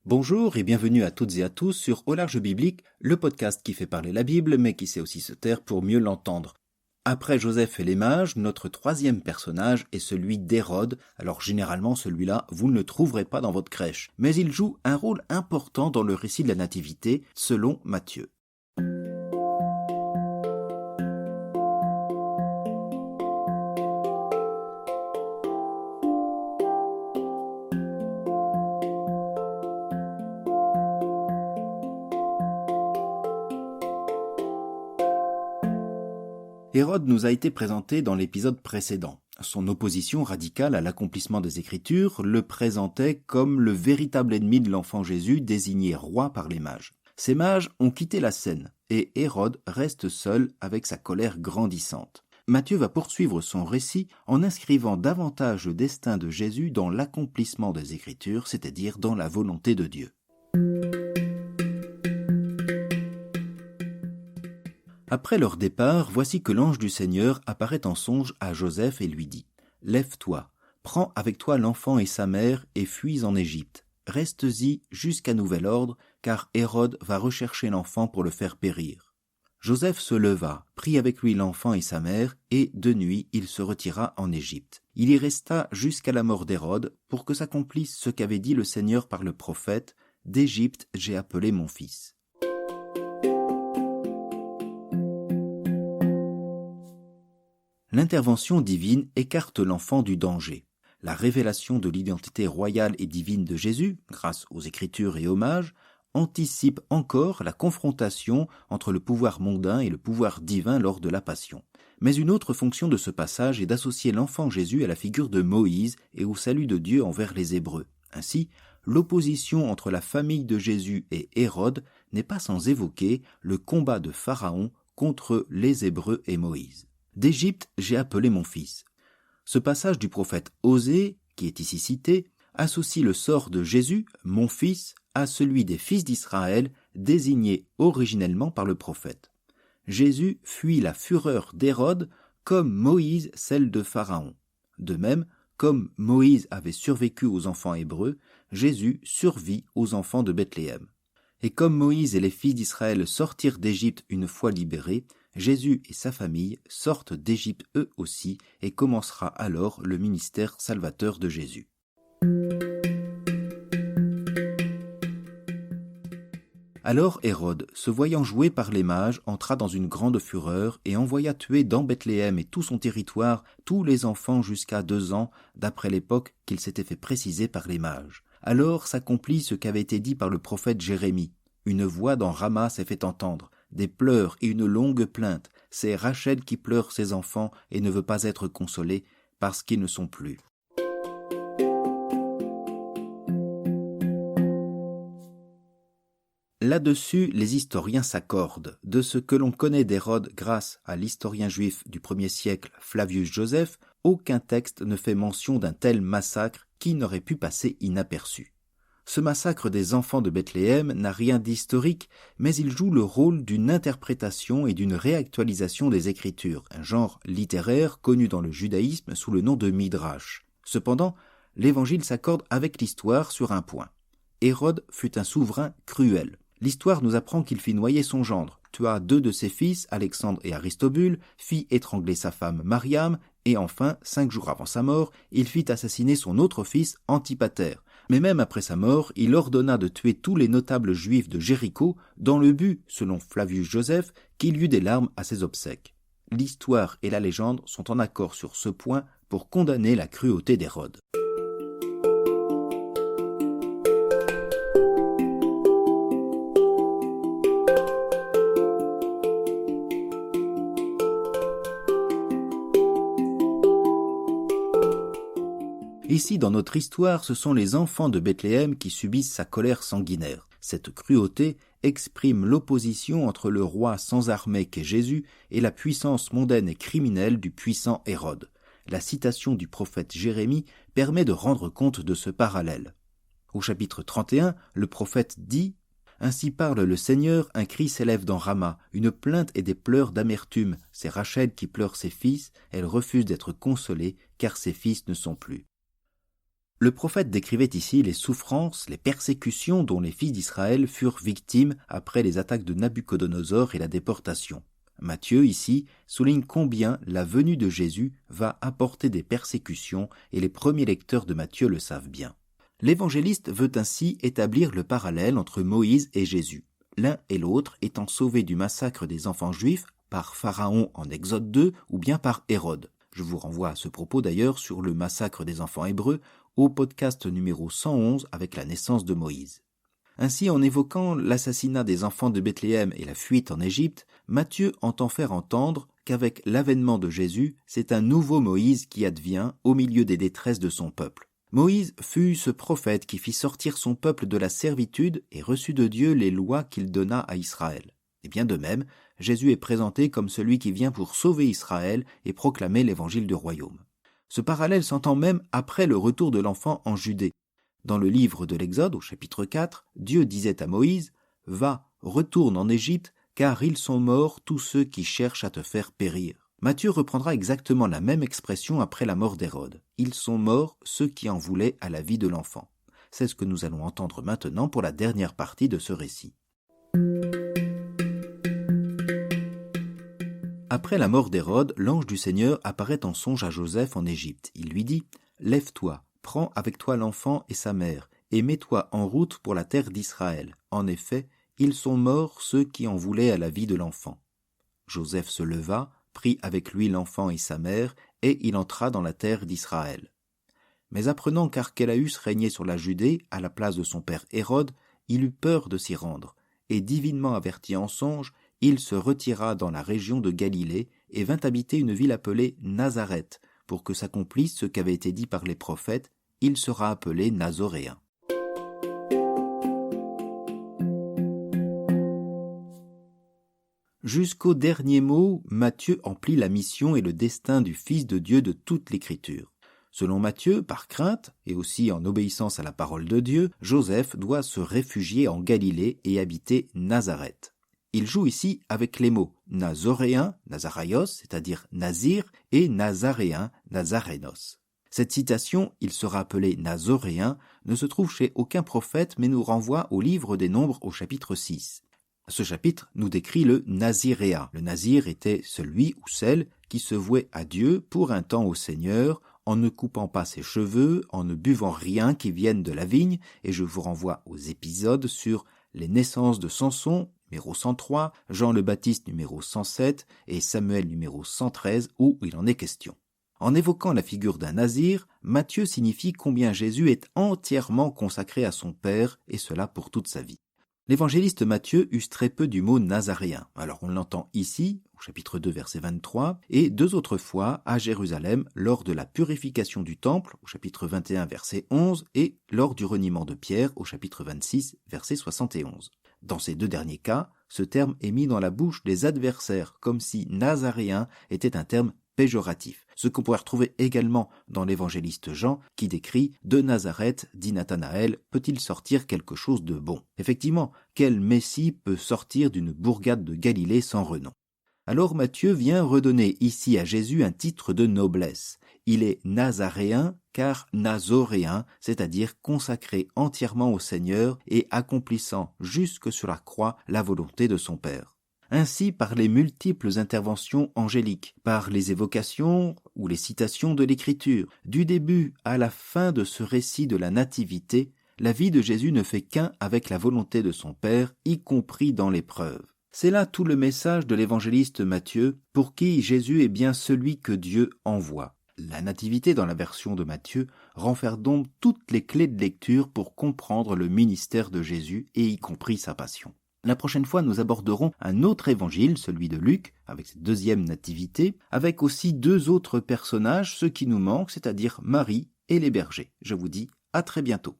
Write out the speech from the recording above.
Bonjour et bienvenue à toutes et à tous sur Au Large Biblique, le podcast qui fait parler la Bible mais qui sait aussi se taire pour mieux l'entendre. Après Joseph et les mages, notre troisième personnage est celui d'Hérode. Alors généralement celui-là, vous ne le trouverez pas dans votre crèche, mais il joue un rôle important dans le récit de la Nativité, selon Matthieu. Hérode nous a été présenté dans l'épisode précédent. Son opposition radicale à l'accomplissement des Écritures le présentait comme le véritable ennemi de l'enfant Jésus désigné roi par les mages. Ces mages ont quitté la scène et Hérode reste seul avec sa colère grandissante. Matthieu va poursuivre son récit en inscrivant davantage le destin de Jésus dans l'accomplissement des Écritures, c'est-à-dire dans la volonté de Dieu. Après leur départ, voici que l'ange du Seigneur apparaît en songe à Joseph et lui dit « Lève-toi, prends avec toi l'enfant et sa mère et fuis en Égypte. Reste-y jusqu'à nouvel ordre, car Hérode va rechercher l'enfant pour le faire périr. » Joseph se leva, prit avec lui l'enfant et sa mère, et de nuit il se retira en Égypte. Il y resta jusqu'à la mort d'Hérode, pour que s'accomplisse ce qu'avait dit le Seigneur par le prophète « D'Égypte j'ai appelé mon fils ». L'intervention divine écarte l'enfant du danger. La révélation de l'identité royale et divine de Jésus, grâce aux Écritures et aux mages, anticipe encore la confrontation entre le pouvoir mondain et le pouvoir divin lors de la Passion. Mais une autre fonction de ce passage est d'associer l'enfant Jésus à la figure de Moïse et au salut de Dieu envers les Hébreux. Ainsi, l'opposition entre la famille de Jésus et Hérode n'est pas sans évoquer le combat de Pharaon contre les Hébreux et Moïse. D'Égypte, j'ai appelé mon fils. Ce passage du prophète Osée, qui est ici cité, associe le sort de Jésus, mon fils, à celui des fils d'Israël, désignés originellement par le prophète. Jésus fuit la fureur d'Hérode, comme Moïse celle de Pharaon. De même, comme Moïse avait survécu aux enfants hébreux, Jésus survit aux enfants de Bethléem. Et comme Moïse et les fils d'Israël sortirent d'Égypte une fois libérés, Jésus et sa famille sortent d'Égypte eux aussi et commencera alors le ministère salvateur de Jésus. Alors Hérode, se voyant joué par les mages, entra dans une grande fureur et envoya tuer dans Bethléem et tout son territoire tous les enfants jusqu'à 2 ans, d'après l'époque qu'il s'était fait préciser par les mages. Alors s'accomplit ce qu'avait été dit par le prophète Jérémie. Une voix dans Rama s'est fait entendre, des pleurs et une longue plainte. C'est Rachel qui pleure ses enfants et ne veut pas être consolée parce qu'ils ne sont plus. Là-dessus, les historiens s'accordent. De ce que l'on connaît d'Hérode grâce à l'historien juif du 1er siècle Flavius Joseph, aucun texte ne fait mention d'un tel massacre qui n'aurait pu passer inaperçu. Ce massacre des enfants de Bethléem n'a rien d'historique, mais il joue le rôle d'une interprétation et d'une réactualisation des Écritures, un genre littéraire connu dans le judaïsme sous le nom de Midrash. Cependant, l'Évangile s'accorde avec l'histoire sur un point. Hérode fut un souverain cruel. L'histoire nous apprend qu'il fit noyer son gendre, tua 2 de ses fils, Alexandre et Aristobule, fit étrangler sa femme Mariam, et enfin, 5 jours avant sa mort, il fit assassiner son autre fils, Antipater. Mais même après sa mort, il ordonna de tuer tous les notables juifs de Jéricho dans le but, selon Flavius Joseph, qu'il y eût des larmes à ses obsèques. L'histoire et la légende sont en accord sur ce point pour condamner la cruauté d'Hérode. Ici, dans notre histoire, ce sont les enfants de Bethléem qui subissent sa colère sanguinaire. Cette cruauté exprime l'opposition entre le roi sans armée qu'est Jésus et la puissance mondaine et criminelle du puissant Hérode. La citation du prophète Jérémie permet de rendre compte de ce parallèle. Au chapitre 31, le prophète dit « Ainsi parle le Seigneur, un cri s'élève dans Rama, une plainte et des pleurs d'amertume. C'est Rachel qui pleure ses fils, elle refuse d'être consolée, car ses fils ne sont plus. » Le prophète décrivait ici les souffrances, les persécutions dont les fils d'Israël furent victimes après les attaques de Nabuchodonosor et la déportation. Matthieu, ici, souligne combien la venue de Jésus va apporter des persécutions et les premiers lecteurs de Matthieu le savent bien. L'évangéliste veut ainsi établir le parallèle entre Moïse et Jésus, l'un et l'autre étant sauvés du massacre des enfants juifs par Pharaon en Exode 2 ou bien par Hérode. Je vous renvoie à ce propos d'ailleurs sur le massacre des enfants hébreux au podcast numéro 111 avec la naissance de Moïse. Ainsi, en évoquant l'assassinat des enfants de Bethléem et la fuite en Égypte, Matthieu entend faire entendre qu'avec l'avènement de Jésus, c'est un nouveau Moïse qui advient au milieu des détresses de son peuple. Moïse fut ce prophète qui fit sortir son peuple de la servitude et reçut de Dieu les lois qu'il donna à Israël. Et bien de même, Jésus est présenté comme celui qui vient pour sauver Israël et proclamer l'évangile du royaume. Ce parallèle s'entend même après le retour de l'enfant en Judée. Dans le livre de l'Exode, au chapitre 4, Dieu disait à Moïse « Va, retourne en Égypte, car ils sont morts tous ceux qui cherchent à te faire périr. » Matthieu reprendra exactement la même expression après la mort d'Hérode. « Ils sont morts ceux qui en voulaient à la vie de l'enfant. » C'est ce que nous allons entendre maintenant pour la dernière partie de ce récit. Après la mort d'Hérode, l'ange du Seigneur apparaît en songe à Joseph en Égypte. Il lui dit « Lève-toi, prends avec toi l'enfant et sa mère, et mets-toi en route pour la terre d'Israël. En effet, ils sont morts ceux qui en voulaient à la vie de l'enfant. » Joseph se leva, prit avec lui l'enfant et sa mère, et il entra dans la terre d'Israël. Mais apprenant qu'Archélaüs régnait sur la Judée, à la place de son père Hérode, il eut peur de s'y rendre, et divinement averti en songe, il se retira dans la région de Galilée et vint habiter une ville appelée Nazareth, pour que s'accomplisse ce qu'avait été dit par les prophètes, il sera appelé Nazoréen. Jusqu'au dernier mot, Matthieu emplit la mission et le destin du Fils de Dieu de toute l'Écriture. Selon Matthieu, par crainte, et aussi en obéissance à la parole de Dieu, Joseph doit se réfugier en Galilée et habiter Nazareth. Il joue ici avec les mots Nazoréen, Nazaraios, c'est-à-dire Nazir, et Nazaréen, Nazarénos. Cette citation, il sera appelé Nazoréen, ne se trouve chez aucun prophète mais nous renvoie au livre des Nombres au chapitre 6. Ce chapitre nous décrit le Naziréat. Le Nazir était celui ou celle qui se vouait à Dieu pour un temps au Seigneur, en ne coupant pas ses cheveux, en ne buvant rien qui vienne de la vigne, et je vous renvoie aux épisodes sur les naissances de Samson, numéro 103, Jean le Baptiste, numéro 107, et Samuel, numéro 113, où il en est question. En évoquant la figure d'un nazir, Matthieu signifie combien Jésus est entièrement consacré à son Père, et cela pour toute sa vie. L'évangéliste Matthieu use très peu du mot nazaréen. Alors on l'entend ici, au chapitre 2, verset 23, et 2 autres fois à Jérusalem lors de la purification du temple, au chapitre 21, verset 11, et lors du reniement de Pierre, au chapitre 26, verset 71. Dans ces 2 derniers cas, ce terme est mis dans la bouche des adversaires, comme si nazaréen était un terme péjoratif. Ce qu'on pourrait retrouver également dans l'évangéliste Jean, qui décrit « De Nazareth, dit Nathanaël, peut-il sortir quelque chose de bon ?» Effectivement, quel Messie peut sortir d'une bourgade de Galilée sans renom? Alors Matthieu vient redonner ici à Jésus un titre de noblesse. Il est nazaréen car nazoréen, c'est-à-dire consacré entièrement au Seigneur et accomplissant jusque sur la croix la volonté de son Père. Ainsi, par les multiples interventions angéliques, par les évocations ou les citations de l'Écriture, du début à la fin de ce récit de la Nativité, la vie de Jésus ne fait qu'un avec la volonté de son Père, y compris dans l'épreuve. C'est là tout le message de l'évangéliste Matthieu, pour qui Jésus est bien celui que Dieu envoie. La Nativité, dans la version de Matthieu, renferme donc toutes les clés de lecture pour comprendre le ministère de Jésus et y compris sa passion. La prochaine fois, nous aborderons un autre évangile, celui de Luc, avec cette 2e nativité, avec aussi 2 autres personnages, ceux qui nous manquent, c'est-à-dire Marie et les bergers. Je vous dis à très bientôt.